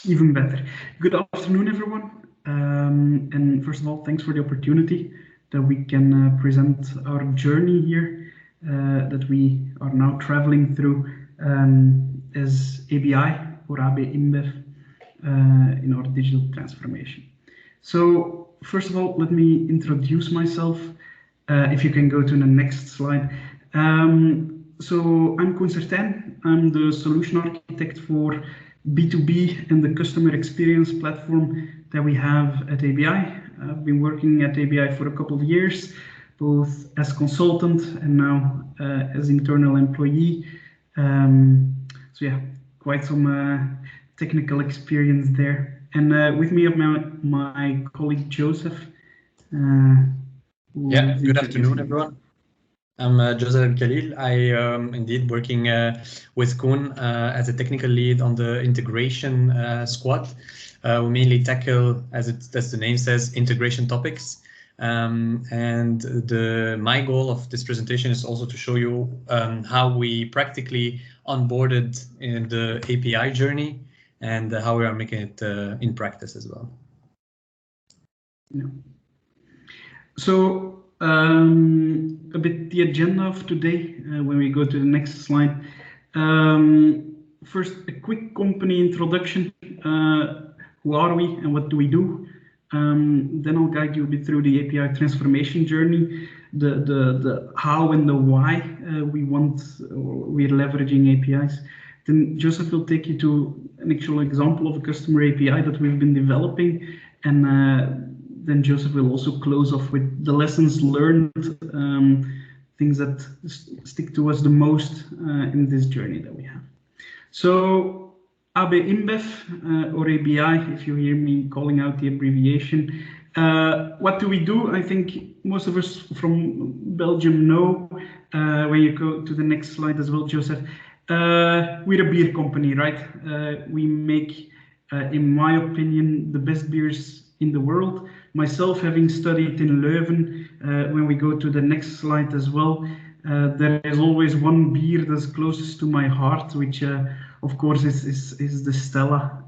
Even better. Good afternoon, everyone. And first of all, thanks for the opportunity that we can present our journey here that we are now traveling through as ABI or AB Inbev in our digital transformation. So first of all, let me introduce myself. If you can go to the next slide. So I'm Koen Certyn. I'm the solution architect for B2B and the customer experience platform that we have at ABI. I've been working at ABI for a couple of years, both as consultant and now as internal employee. So yeah, quite some technical experience there. And with me, my colleague Joseph. Yeah, good afternoon, everyone. I'm Joseph Abi-Khalil. I am indeed working with Koen as a technical lead on the integration squad. We mainly tackle, as the name says, integration topics. And my goal of this presentation is also to show you how we practically onboarded in the API journey and how we are making it in practice as well. Yeah. So a bit the agenda of today, when we go to the next slide. First, a quick company introduction. Who are we and what do we do? Then I'll guide you a bit through the API transformation journey, the how and the why we're leveraging APIs. Then Joseph will take you to an actual example of a customer API that we've been developing, and then Joseph will also close off with the lessons learned, things that stick to us the most in this journey that we have. So AB Inbev or ABI, if you hear me calling out the abbreviation. What do we do? I think most of us from Belgium know, when you go to the next slide as well, Joseph, we're a beer company, right? We make, in my opinion, the best beers in the world. Myself, having studied in Leuven, when we go to the next slide as well, there is always one beer that's closest to my heart, which of course is the Stella.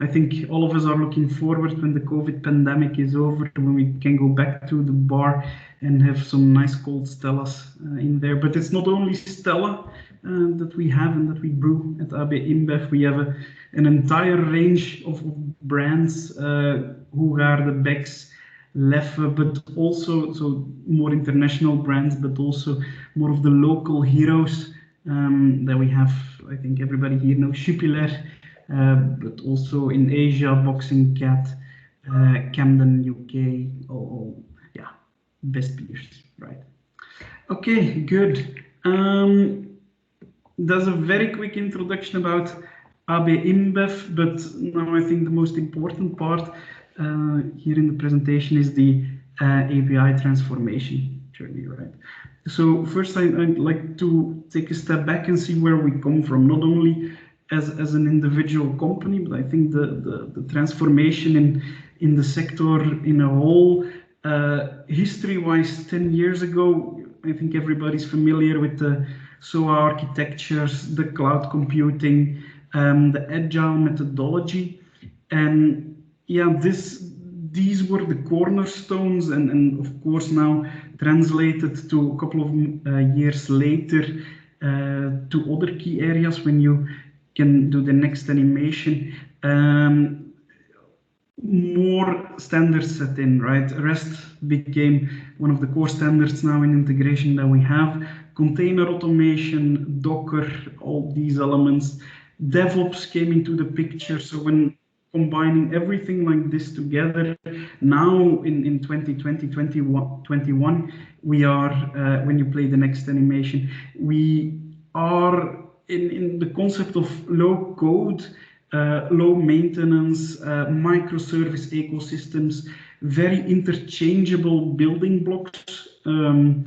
I think all of us are looking forward when the COVID pandemic is over, when we can go back to the bar and have some nice cold Stellas in there. But it's not only Stella that we have and that we brew at AB Inbev. We have an entire range of brands, Hoegaarden, Becks, Leffe, but also so more international brands, but also more of the local heroes that we have. I think everybody here knows Jupiler, but also in Asia, Boxing Cat, Camden, UK, yeah, best beers, right? Okay, good. That's a very quick introduction about AB Inbev, but now I think the most important part here in the presentation is the API transformation journey, right? So first I'd like to take a step back and see where we come from, not only as an individual company, but I think the transformation in the sector in a whole. History-wise, 10 years ago, I think everybody's familiar with the SOA architectures, the cloud computing, the agile methodology, and yeah, these were the cornerstones, and of course now translated to a couple of years later to other key areas when you can do the next animation. More standards set in, right? REST became one of the core standards now in integration that we have. Container automation, Docker, all these elements. DevOps came into the picture. So when combining everything like this together, now in 2020, 2021, we are, when you play the next animation, we are in the concept of low code, low maintenance, microservice ecosystems, very interchangeable building blocks to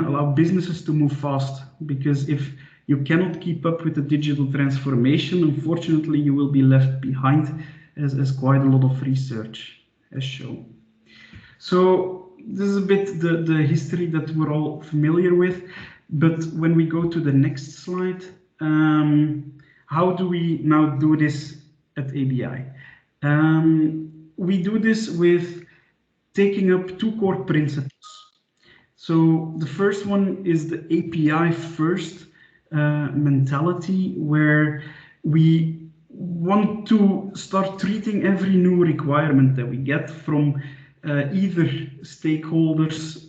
allow businesses to move fast. Because if you cannot keep up with the digital transformation, unfortunately, you will be left behind, as quite a lot of research has shown. So this is a bit the history that we're all familiar with. But when we go to the next slide, how do we now do this at ABI. We do this with taking up two core principles. So the first one is the API first mentality, where we want to start treating every new requirement that we get from either stakeholders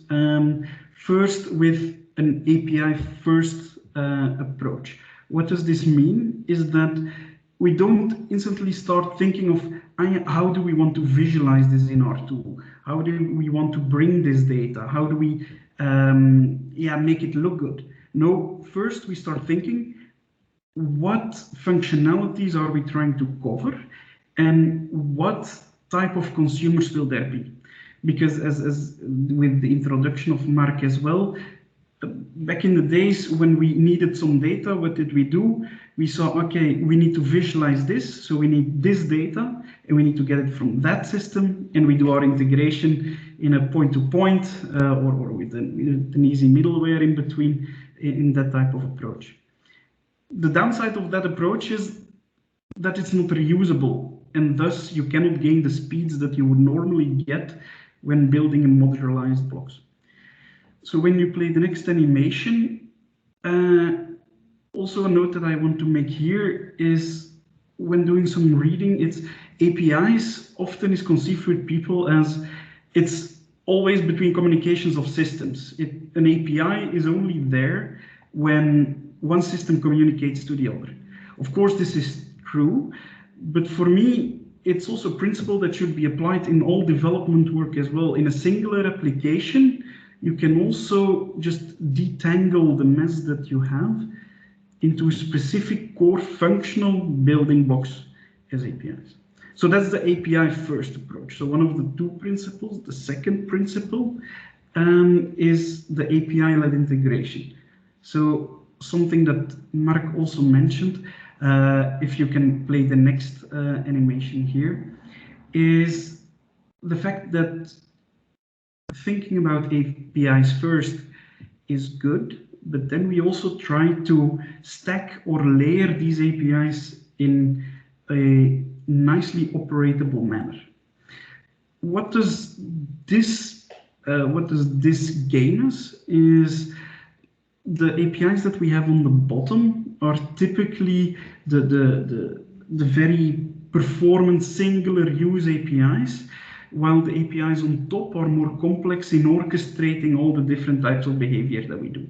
first with an API first approach. What does this mean? Is that we don't instantly start thinking of how do we want to visualize this in our tool? How do we want to bring this data? How do we make it look good? No, first we start thinking, what functionalities are we trying to cover, and what type of consumers will there be? Because as with the introduction of Mark as well, back in the days when we needed some data, what did we do? We saw, okay, we need to visualize this, so we need this data, and we need to get it from that system, and we do our integration in a point-to-point or with an easy middleware in between in that type of approach. The downside of that approach is that it's not reusable, and thus you cannot gain the speeds that you would normally get when building a modularized blocks. So when you play the next animation, also a note that I want to make here is when doing some reading, it's APIs often is conceived with people as it's always between communications of systems. An API is only there when one system communicates to the other. Of course, this is true, but for me, it's also a principle that should be applied in all development work as well. In a singular application, you can also just detangle the mess that you have into a specific core functional building blocks as APIs. So that's the API first approach. So one of the two principles. The second principle is the API-led integration. So something that Mark also mentioned, if you can play the next animation here, is the fact that thinking about APIs first is good, but then we also try to stack or layer these APIs in a nicely operatable manner. What does this gain us is the APIs that we have on the bottom are typically the very performance singular use APIs, while the APIs on top are more complex in orchestrating all the different types of behavior that we do.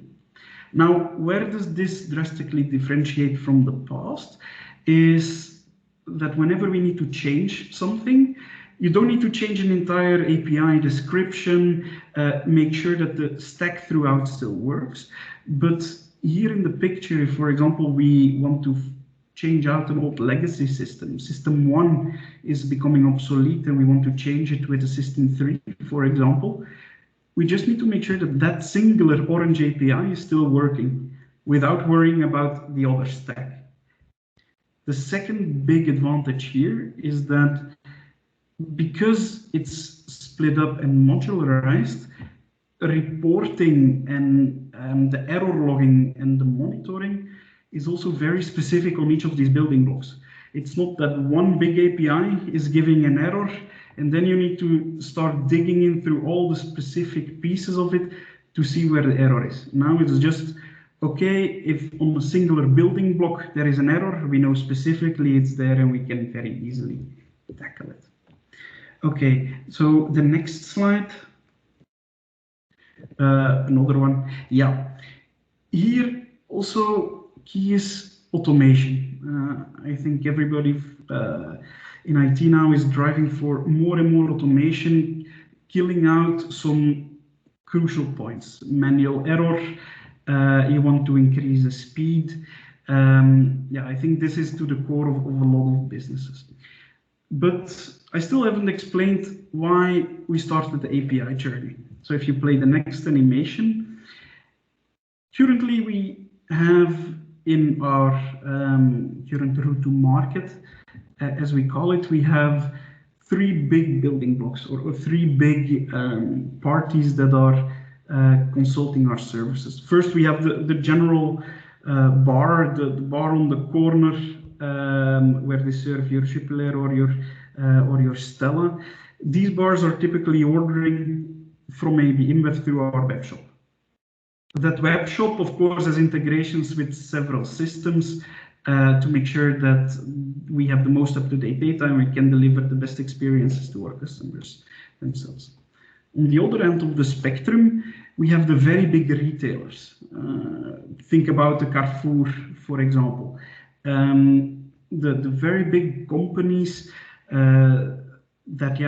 Now, where does this drastically differentiate from the past is that whenever we need to change something, you don't need to change an entire API description, make sure that the stack throughout still works. But here in the picture, if, for example, we want to change out an old legacy system, system 1 is becoming obsolete and we want to change it with a system 3, for example, we just need to make sure that that singular orange API is still working without worrying about the other stack. The second big advantage here is that because it's split up and modularized, reporting and the error logging and the monitoring is also very specific on each of these building blocks. It's not that one big API is giving an error and then you need to start digging in through all the specific pieces of it to see where the error is. Now it's just, okay, if on a singular building block there is an error, we know specifically it's there and we can very easily tackle it. Okay, so the next slide. Another one. Yeah, here also key is automation. I think everybody in IT now is driving for more and more automation, killing out some crucial points. Manual error, you want to increase the speed. Yeah, I think this is to the core of a lot of businesses. But I still haven't explained why we started the API journey. So if you play the next animation, currently we have in our current route to market, as we call it, we have 3 big building blocks or 3 big parties that are consulting our services. First, we have the general bar, the bar on the corner where they serve your Jupiler or your Stella. These bars are typically ordering from maybe Inbev through our web shop. That web shop, of course, has integrations with several systems to make sure that we have the most up-to-date data and we can deliver the best experiences to our customers themselves. On the other end of the spectrum, we have the very big retailers. Think about the Carrefour, for example. The very big companies that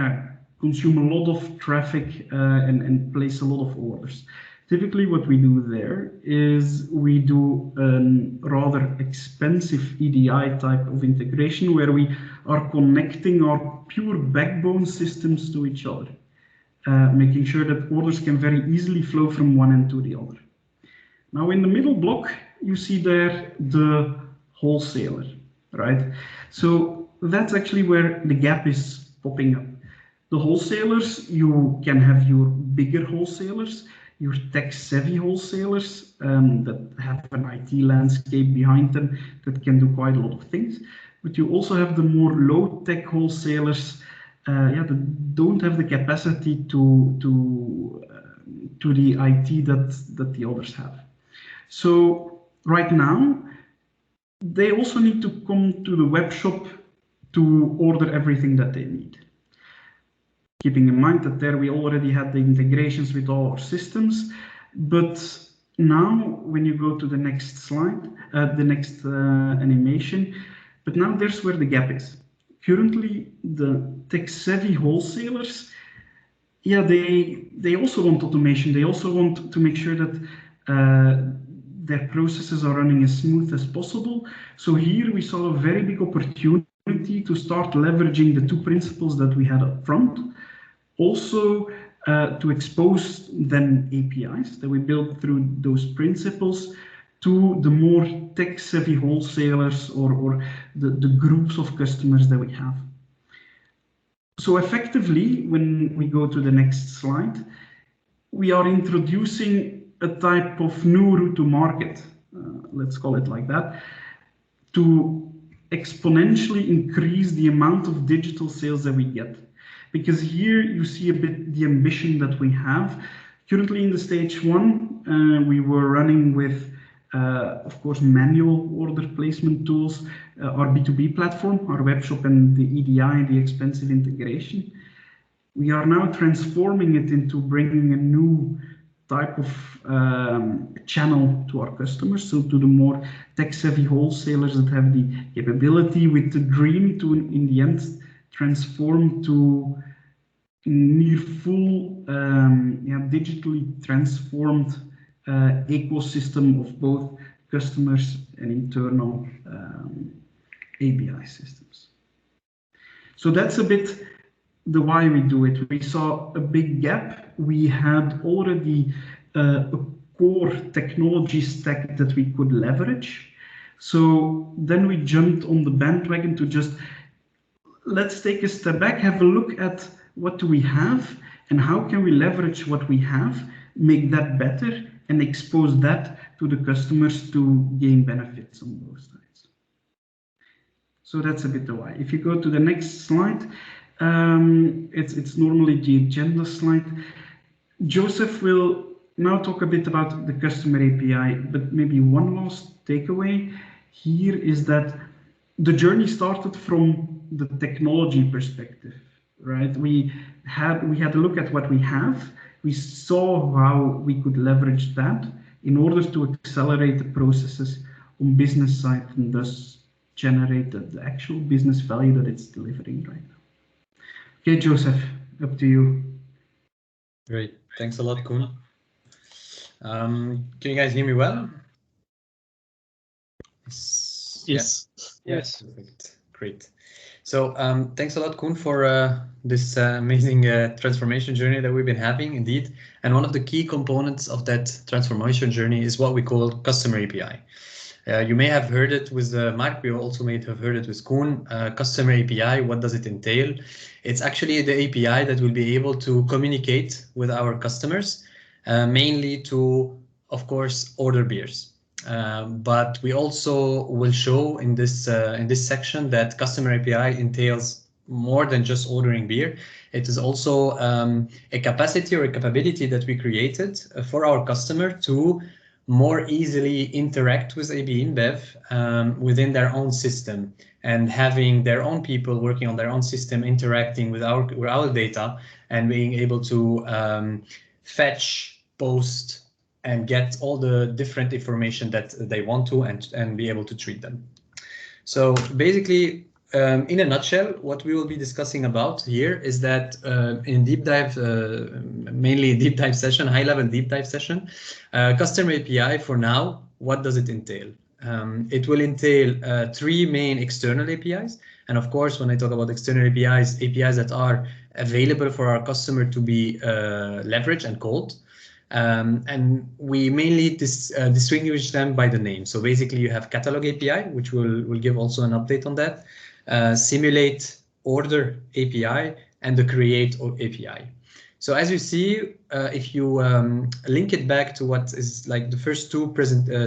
consume a lot of traffic and place a lot of orders. Typically what we do there is we do a rather expensive EDI type of integration where we are connecting our pure backbone systems to each other, making sure that orders can very easily flow from one end to the other. Now in the middle block, you see there the wholesaler, right? So that's actually where the gap is popping up. The wholesalers, you can have your bigger wholesalers, your tech-savvy wholesalers that have an IT landscape behind them that can do quite a lot of things. But you also have the more low-tech wholesalers that don't have the capacity to the IT that the others have. So right now, they also need to come to the web shop to order everything that they need. Keeping in mind that there we already had the integrations with all our systems, but now when you go to the next slide, the next animation, but now there's where the gap is. Currently, the tech-savvy wholesalers, they also want automation. They also want to make sure that their processes are running as smooth as possible. So here we saw a very big opportunity to start leveraging the two principles that we had up front. Also to expose then APIs that we built through those principles to the more tech-savvy wholesalers or the groups of customers that we have. So effectively, when we go to the next slide, we are introducing a type of new route to market, let's call it like that, to exponentially increase the amount of digital sales that we get. Because here you see a bit the ambition that we have. Currently in the stage 1, we were running with, of course, manual order placement tools, our B2B platform, our web shop and the EDI, the expensive integration. We are now transforming it into bringing a new type of channel to our customers, so to the more tech-savvy wholesalers that have the capability with the dream to, in the end, transform to near full, digitally transformed ecosystem of both customers and internal API systems. So that's a bit the why we do it. We saw a big gap. We had already a core technology stack that we could leverage. So then we jumped on the bandwagon to just let's take a step back, have a look at what do we have and how can we leverage what we have, make that better and expose that to the customers to gain benefits on both sides. So that's a bit the why. If you go to the next slide, it's normally the agenda slide. Joseph will now talk a bit about the customer API, but maybe one last takeaway here is that the journey started from the technology perspective, right? We had a look at what we have. We saw how we could leverage that in order to accelerate the processes on business side and thus generate the actual business value that it's delivering right now. Okay, Joseph, up to you. Great. Thanks a lot, Koen. Can you guys hear me well? Yes. Yes. Perfect. Great. So thanks a lot, Koen, for this amazing transformation journey that we've been having, indeed. And one of the key components of that transformation journey is what we call customer API. You may have heard it with Mark, we also may have heard it with Koen. Customer API, what does it entail? It's actually the API that will be able to communicate with our customers, mainly to, of course, order beers. But we also will show in this section that customer API entails more than just ordering beer. It is also a capacity or a capability that we created for our customer to more easily interact with AB InBev within their own system, and having their own people working on their own system interacting with our data, and being able to fetch, post, and get all the different information that they want to, and be able to treat them. So basically, in a nutshell, what we will be discussing about here is that in deep dive, mainly deep dive session, high level deep dive session, customer API for now, what does it entail? It will entail 3 main external APIs. And of course, when I talk about external APIs, APIs that are available for our customer to be leveraged and called. And we mainly distinguish them by the name. So basically you have catalog API, which we'll give also an update on that, simulate order API, and the create API. So as you see, if you link it back to what is like the first 2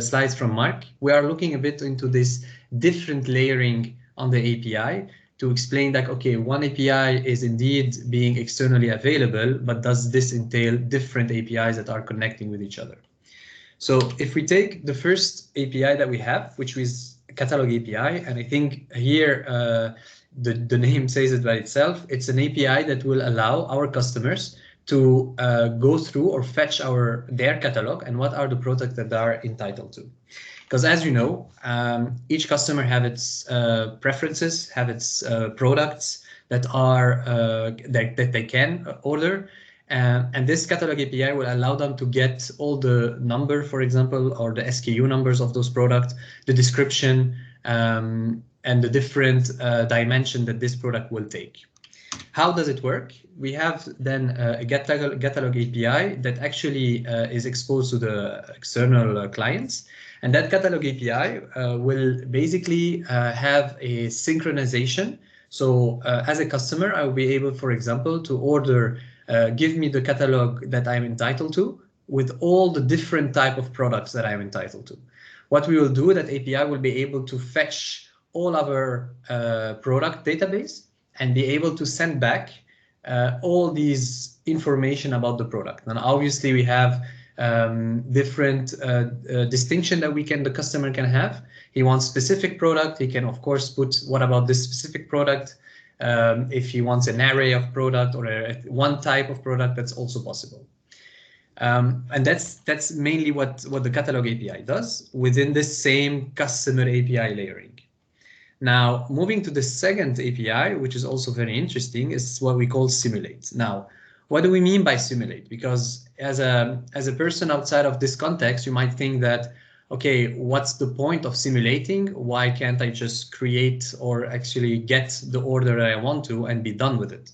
slides from Mark, we are looking a bit into this different layering on the API to explain that, okay, one API is indeed being externally available, but does this entail different APIs that are connecting with each other? So if we take the first API that we have, which is catalog API, and I think here the name says it by itself, it's an API that will allow our customers to go through or fetch their catalog and what are the products that they are entitled to. Because as you know, each customer have its preferences, have its products that are that they can order, and this catalog API will allow them to get all the number, for example, or the SKU numbers of those products, the description, and the different dimension that this product will take. How does it work? We have then a catalog API that actually is exposed to the external clients. And that catalog API will basically have a synchronization. So as a customer, I will be able, for example, to order, give me the catalog that I'm entitled to with all the different type of products that I'm entitled to. What we will do, that API will be able to fetch all our product database and be able to send back all these information about the product. And obviously we have different distinction that the customer can have. He wants specific product, he can of course put what about this specific product. If he wants an array of product or one type of product, that's also possible. And that's mainly what the catalog API does within the same customer API layering. Now, moving to the second API, which is also very interesting, is what we call simulate. Now, what do we mean by simulate? Because as a person outside of this context, you might think that, okay, what's the point of simulating? Why can't I just create or actually get the order that I want to and be done with it?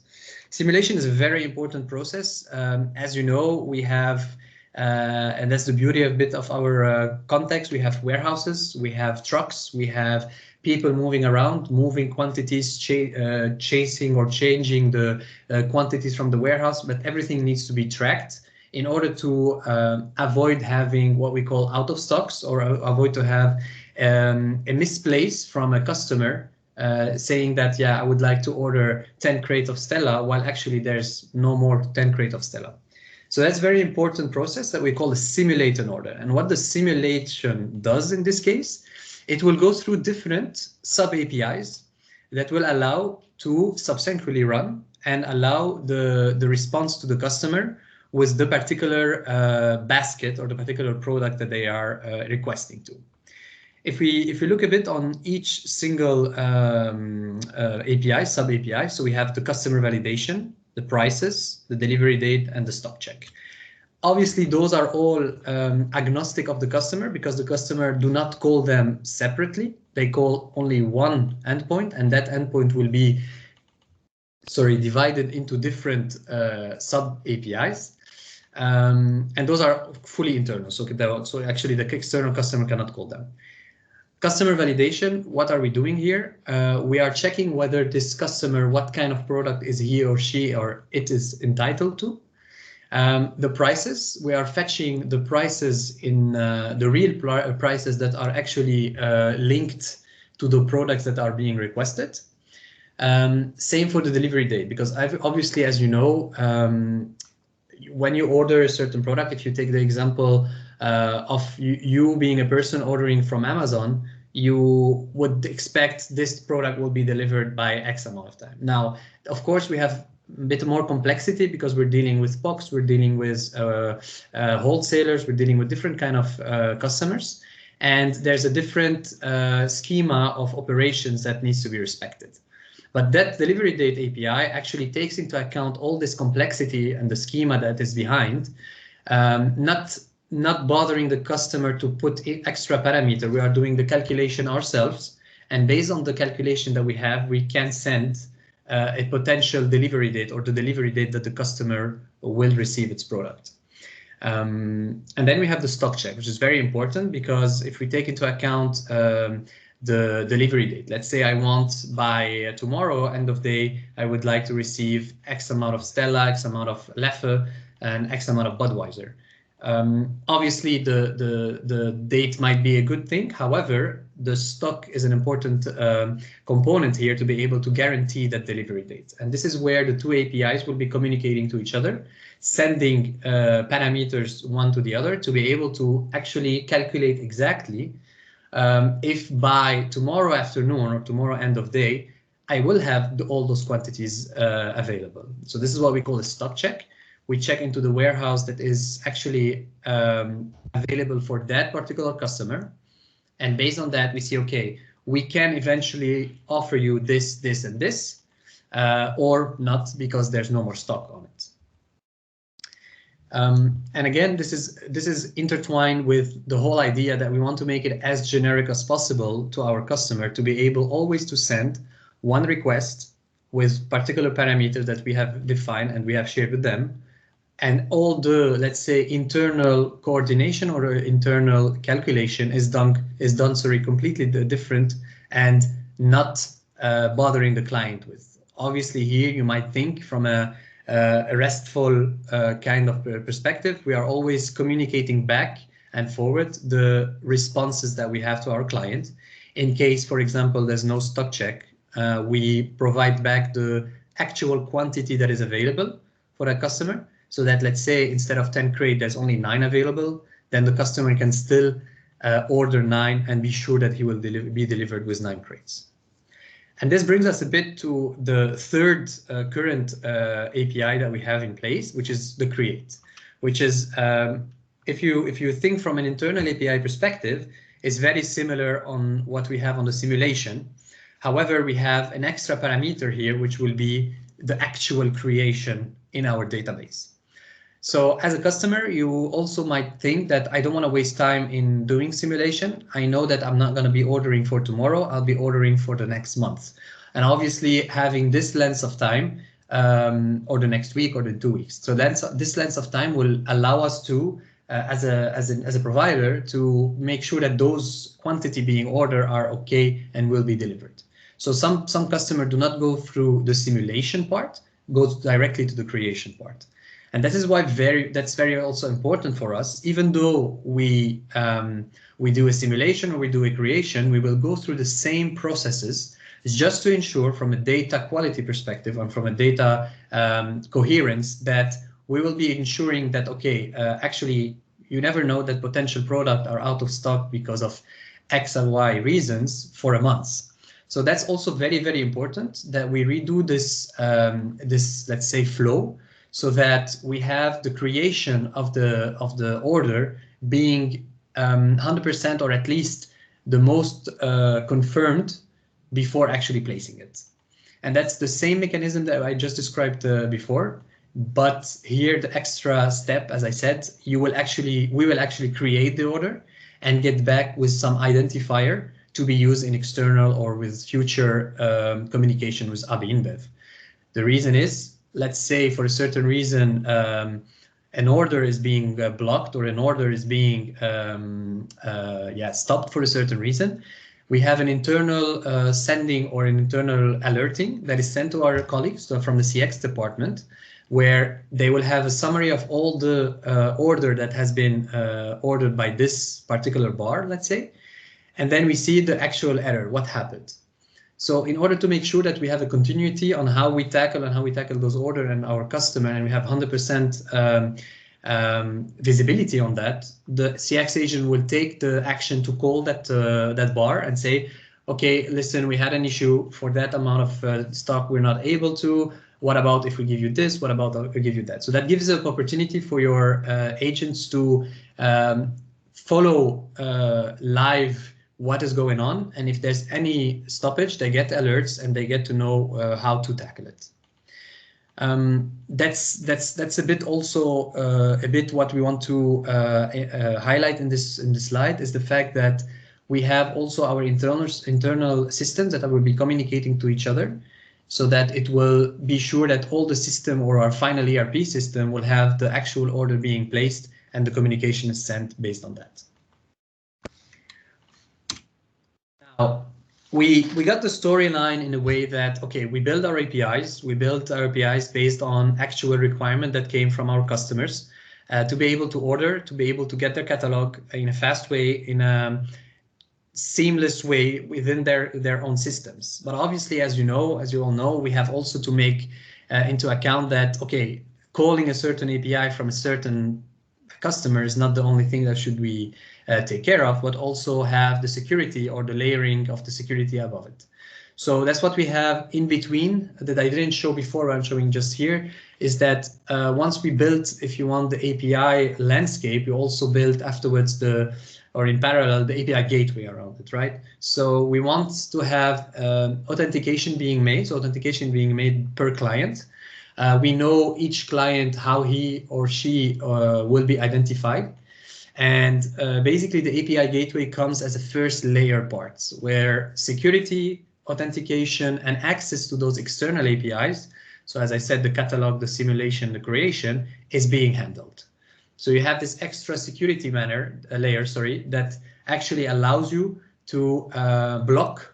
Simulation is a very important process. As you know, we have, and that's the beauty of bit of our context, we have warehouses, we have trucks, we have people moving around, moving quantities, chasing or changing the quantities from the warehouse, but everything needs to be tracked in order to avoid having what we call out of stocks, or avoid to have a misplace from a customer saying that, yeah, I would like to order 10 crates of Stella, while actually there's no more 10 crates of Stella. So that's a very important process that we call a simulate an order. And what the simulation does in this case, it will go through different sub-APIs that will allow to subsequently run and allow the response to the customer with the particular basket or the particular product that they are requesting to. If we look a bit on each single API, sub-API, so we have the customer validation, the prices, the delivery date, and the stock check. Obviously, those are all agnostic of the customer, because the customer do not call them separately. They call only one endpoint, and that endpoint will be, divided into different sub-APIs. And those are fully internal. So actually the external customer cannot call them. Customer validation, what are we doing here? We are checking whether this customer, what kind of product is he or she or it is entitled to. The prices, we are fetching the prices in the real prices that are actually linked to the products that are being requested. Same for the delivery date, because obviously, as you know, when you order a certain product, if you take the example of you being a person ordering from Amazon, you would expect this product will be delivered by X amount of time. Now, of course, we have a bit more complexity because we're dealing with POCs, we're dealing with wholesalers, we're dealing with different kind of customers, and there's a different schema of operations that needs to be respected. But that delivery date API actually takes into account all this complexity and the schema that is behind, not bothering the customer to put extra parameter. We are doing the calculation ourselves, and based on the calculation that we have, we can send a potential delivery date or the delivery date that the customer will receive its product. And then we have the stock check, which is very important, because if we take into account the delivery date, let's say I want by tomorrow, end of day, I would like to receive X amount of Stella, X amount of Leffe, and X amount of Budweiser. Obviously, the date might be a good thing. However, the stock is an important component here to be able to guarantee that delivery date. And this is where the two APIs will be communicating to each other, sending parameters one to the other to be able to actually calculate exactly if by tomorrow afternoon or tomorrow end of day, I will have all those quantities available. So this is what we call a stock check. We check into the warehouse that is actually available for that particular customer. And based on that, we see, okay, we can eventually offer you this, this, and this, or not, because there's no more stock on it. And again, this is intertwined with the whole idea that we want to make it as generic as possible to our customer to be able always to send one request with particular parameters that we have defined and we have shared with them. And all the, let's say, internal coordination or internal calculation is done completely different and not bothering the client with. Obviously, here you might think from a RESTful kind of perspective, we are always communicating back and forward the responses that we have to our client. In case, for example, there's no stock check, we provide back the actual quantity that is available for a customer, so that, let's say, instead of 10 crates, there's only 9 available, then the customer can still order 9 and be sure that he will be delivered with 9 crates. And this brings us a bit to the third current API that we have in place, which is the create, which is, if you think from an internal API perspective, is very similar on what we have on the simulation. However, we have an extra parameter here, which will be the actual creation in our database. So as a customer, you also might think that I don't want to waste time in doing simulation. I know that I'm not going to be ordering for tomorrow. I'll be ordering for the next month. And obviously having this length of time or the next week or the 2 weeks. So this length of time will allow us to, as a provider, to make sure that those quantity being ordered are okay and will be delivered. So some customers do not go through the simulation part, goes directly to the creation part. And that is why that's very also important for us. Even though we do a simulation or we do a creation, we will go through the same processes. It's just to ensure from a data quality perspective and from a data coherence that we will be ensuring that, okay, actually, you never know that potential products are out of stock because of X and Y reasons for a month. So that's also very, very important that we redo this, let's say, flow, so that we have the creation of the order being 100% or at least the most confirmed before actually placing it. And that's the same mechanism that I just described before. But here the extra step, as I said, we will actually create the order and get back with some identifier to be used in external or with future communication with Abi Inbev. The reason is, let's say for a certain reason, an order is being blocked or an order is being stopped for a certain reason. We have an internal sending or an internal alerting that is sent to our colleagues from the CX department, where they will have a summary of all the order that has been ordered by this particular bar, let's say, and then we see the actual error, what happened. So in order to make sure that we have a continuity on how we tackle those orders and our customer, and we have 100% visibility on that, the CX agent will take the action to call that bar and say, okay, listen, we had an issue for that amount of stock, we're not able to. What about if we give you this? What about if we give you that? So that gives an opportunity for your agents to follow live what is going on, and if there's any stoppage, they get alerts and they get to know how to tackle it. That's a bit also a bit what we want to highlight in this slide is the fact that we have also our internal systems that will be communicating to each other, so that it will be sure that all the system or our final ERP system will have the actual order being placed and the communication is sent based on that. Now, we got the storyline in a way that, okay, we build our APIs. We built our APIs based on actual requirement that came from our customers to be able to order, to be able to get their catalog in a fast way, in a seamless way within their own systems. But obviously, as you all know, we have also to make into account that, okay, calling a certain API from a certain customer is not the only thing that should we take care of, but also have the security or the layering of the security above it. So that's what we have in between that I didn't show before, I'm showing just here, is that once we built, if you want, the API landscape, you also built afterwards in parallel, the API gateway around it, right? So we want to have authentication being made, so authentication being made per client. We know each client, how he or she will be identified. And basically the API gateway comes as a first layer part where security, authentication, and access to those external APIs, so as I said, the catalog, the simulation, the creation, is being handled. So you have this extra security layer, that actually allows you to block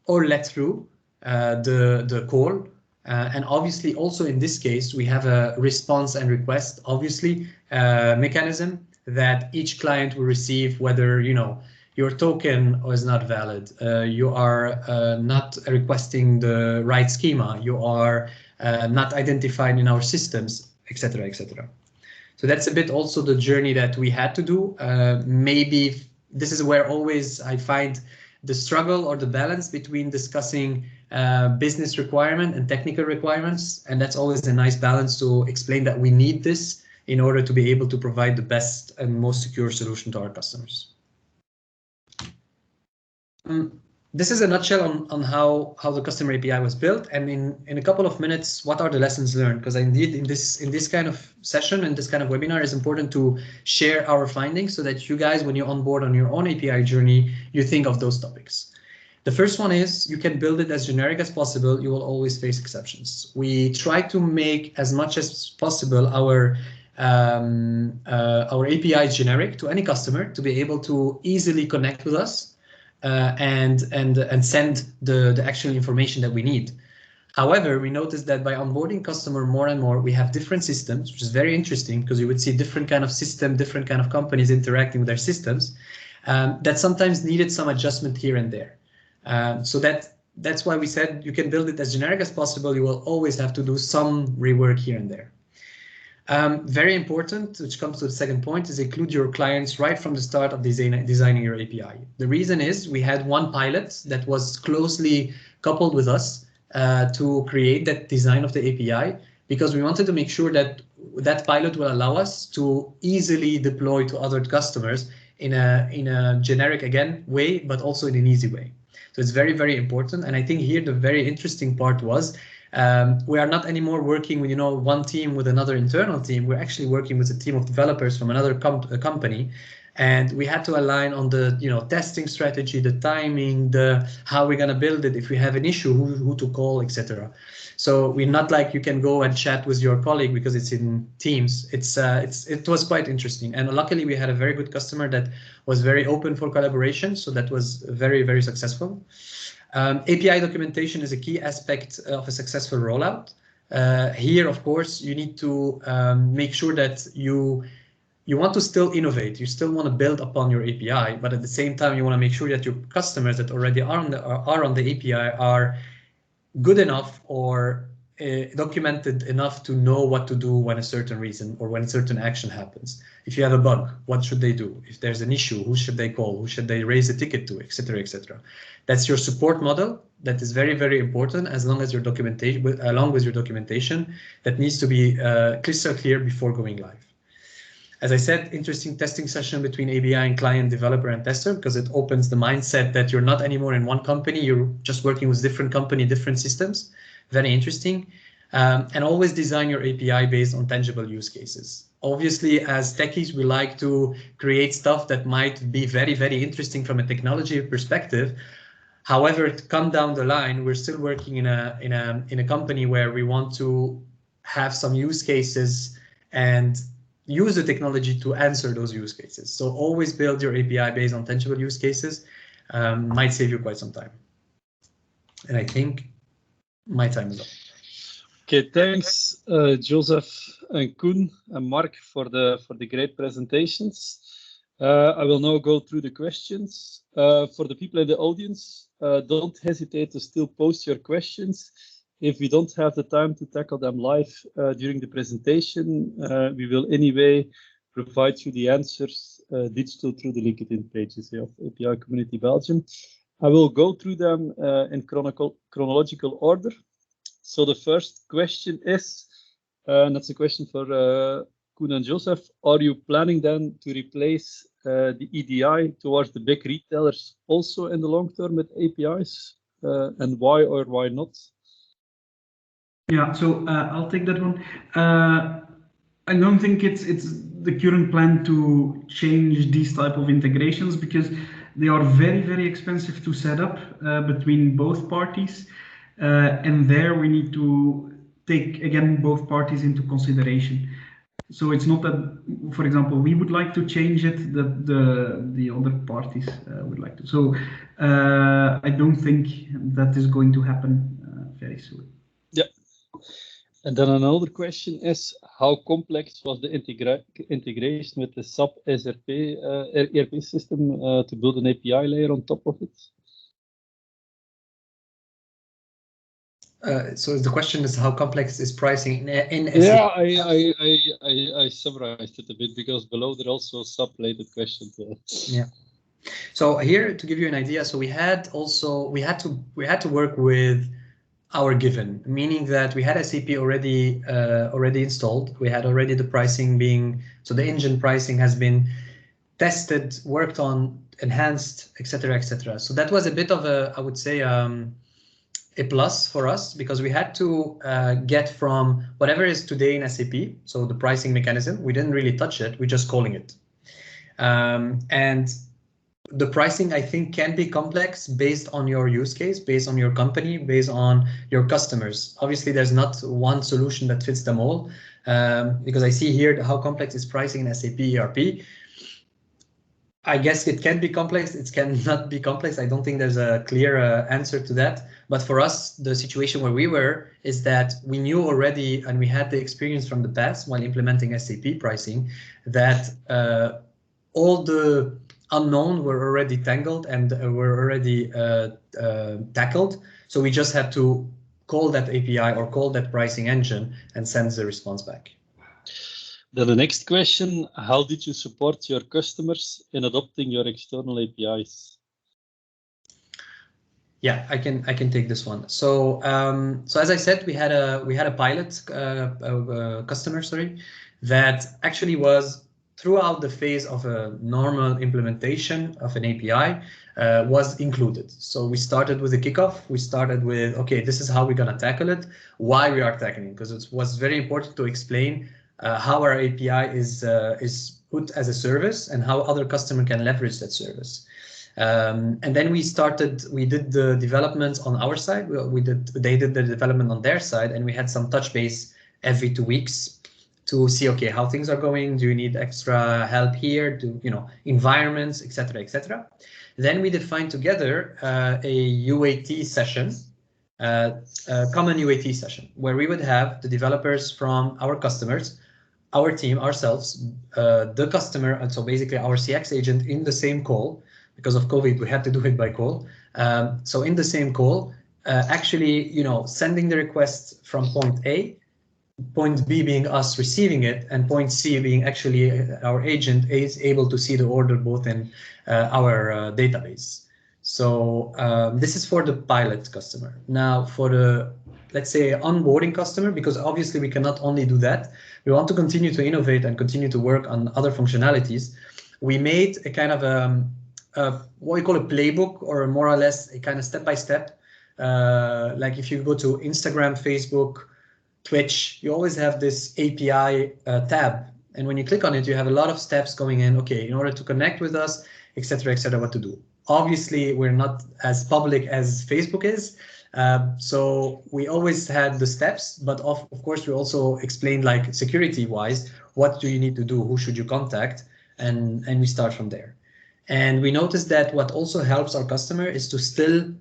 or let through the call. And obviously also in this case, we have a response and request, obviously, mechanism that each client will receive, whether, your token is not valid, you are not requesting the right schema, you are not identified in our systems, etc., etc. So that's a bit also the journey that we had to do. Maybe this is where always I find the struggle or the balance between discussing business requirement and technical requirements. And that's always a nice balance to explain that we need this in order to be able to provide the best and most secure solution to our customers. This is a nutshell on how the customer API was built, and in a couple of minutes, what are the lessons learned? Because indeed in this kind of session and this kind of webinar, is important to share our findings so that you guys, when you onboard on your own API journey, you think of those topics. The first one is you can build it as generic as possible. You will always face exceptions. We try to make as much as possible our API generic to any customer to be able to easily connect with us. And send the actual information that we need. However, we noticed that by onboarding customer more and more, we have different systems, which is very interesting because you would see different kind of system, different kind of companies interacting with their systems that sometimes needed some adjustment here and there. So that's why we said you can build it as generic as possible. You will always have to do some rework here and there. Very important, which comes to the second point, is include your clients right from the start of designing your API. The reason is we had one pilot that was closely coupled with us to create that design of the API, because we wanted to make sure that that pilot will allow us to easily deploy to other customers in a generic, again, way, but also in an easy way. So it's very, very important. And I think here the very interesting part was we are not anymore working with, one team with another internal team. We're actually working with a team of developers from another company, and we had to align on the, testing strategy, the timing, how we're gonna build it. If we have an issue, who to call, etc. So we're not like you can go and chat with your colleague because it's in Teams. It was quite interesting, and luckily we had a very good customer that was very open for collaboration. So that was very, very successful. API documentation is a key aspect of a successful rollout. Here, of course, you need to make sure that you want to still innovate. You still want to build upon your API, but at the same time, you want to make sure that your customers that already are on the API are good enough or documented enough to know what to do when a certain reason or when a certain action happens. If you have a bug, what should they do? If there's an issue, who should they call? Who should they raise a ticket to, etc., etc. That's your support model. That is very, very important, as long as your documentation, along with your documentation, that needs to be crystal clear before going live. As I said, interesting testing session between ABI and client, developer, and tester, because it opens the mindset that you're not anymore in one company, you're just working with different company, different systems. Very interesting. And always design your API based on tangible use cases. Obviously, as techies, we like to create stuff that might be very, very interesting from a technology perspective. However, to come down the line, we're still working in a company where we want to have some use cases and use the technology to answer those use cases. So always build your API based on tangible use cases. Might save you quite some time. And I think my time is up. Okay, thanks, Joseph and Koen and Mark for the great presentations. I will now go through the questions. For the people in the audience, don't hesitate to still post your questions. If we don't have the time to tackle them live during the presentation, we will anyway provide you the answers digital through the LinkedIn pages of API Community Belgium. I will go through them in chronological order. So the first question is, and that's a question for Koen and Joseph, are you planning then to replace the EDI towards the big retailers also in the long term with APIs? And why or why not? Yeah, so I'll take that one. I don't think it's the current plan to change these type of integrations because they are very, very expensive to set up between both parties. And there we need to take, again, both parties into consideration. So it's not that, for example, we would like to change it, that the other parties would like to. So I don't think that is going to happen very soon. Yeah. And then another question is, how complex was the integration with the SAP ERP system to build an API layer on top of it? So the question is, how complex is pricing in SAP? Yeah, I summarized it a bit because below there also sub-related questions. Yeah. So here to give you an idea, so we had to work with our given, meaning that we had SAP already installed. We had already the pricing being, so the engine pricing has been tested, worked on, enhanced, etc., etc. So that was a bit of a, I would say, a plus for us because we had to get from whatever is today in SAP, so the pricing mechanism, we didn't really touch it, we're just calling it. And the pricing, I think, can be complex based on your use case, based on your company, based on your customers. Obviously, there's not one solution that fits them all because I see here how complex is pricing in SAP ERP. I guess it can be complex, it cannot be complex. I don't think there's a clear answer to that. But for us, the situation where we were is that we knew already, and we had the experience from the past while implementing SAP pricing, that all the unknown were already tangled and were already tackled. So we just had to call that API or call that pricing engine and send the response back. Then the next question, how did you support your customers in adopting your external APIs? Yeah, I can take this one. So so as I said, we had a pilot customer, that actually was throughout the phase of a normal implementation of an API was included. So we started with a kickoff. We started with, okay, this is how we're gonna tackle it, why we are tackling, because it was very important to explain how our API is put as a service and how other customer can leverage that service. And then we did the development on our side. They did the development on their side, and we had some touch base every 2 weeks to see, okay, how things are going. Do you need extra help here? Do environments, etc., etc. Then we defined together a UAT session common UAT session where we would have the developers from our customers, our team, ourselves, the customer, and so basically our CX agent in the same call. Because of COVID, we had to do it by call. So in the same call, actually, sending the request from point A, point B being us receiving it, and point C being actually our agent is able to see the order both in our database. So this is for the pilot customer. Now for the, let's say, onboarding customer, because obviously we cannot only do that. We want to continue to innovate and continue to work on other functionalities. We made a kind of what we call a playbook, or more or less a kind of step-by-step. Like if you go to Instagram, Facebook, Twitch, you always have this API tab. And when you click on it, you have a lot of steps going in. Okay, in order to connect with us, etc., what to do. Obviously, we're not as public as Facebook is. So we always had the steps, but of course, we also explained, like, security-wise, what do you need to do? Who should you contact? And we start from there. And we noticed that what also helps our customer is to still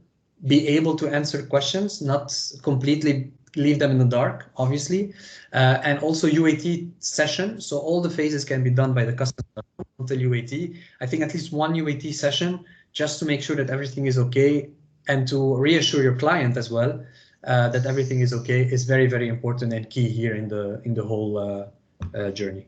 be able to answer questions, not completely leave them in the dark, obviously, and also UAT session. So all the phases can be done by the customer until UAT. I think at least one UAT session just to make sure that everything is okay, and to reassure your client as well that everything is okay is very, very important and key here in the whole journey.